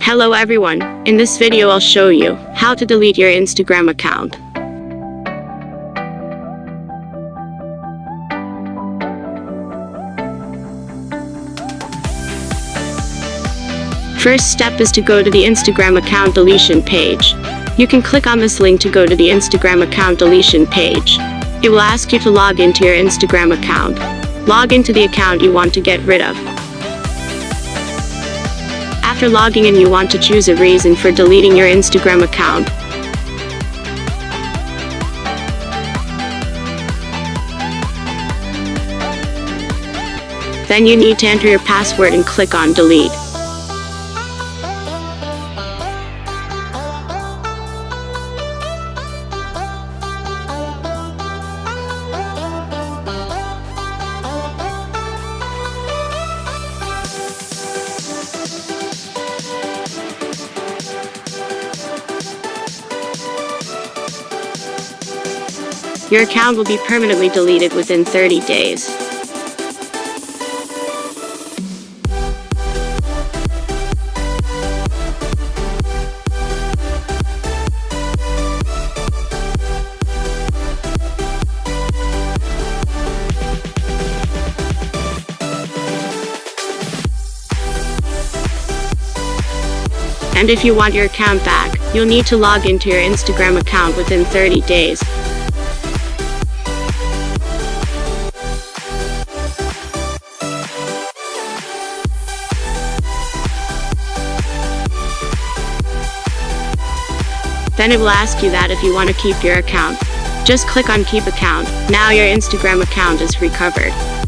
Hello everyone, in this video I'll show you how to delete your Instagram account. First step is to go to the Instagram account deletion page. You can click on this link to go to the Instagram account deletion page. It will ask you to log into your Instagram account. Log into the account you want to get rid of. After logging in, you want to choose a reason for deleting your Instagram account. Then you need to enter your password and click on delete. Your account will be permanently deleted within 30 days. And if you want your account back, you'll need to log into your Instagram account within 30 days. Then it will ask you that if you want to keep your account. Just click on keep account. Now your Instagram account is recovered.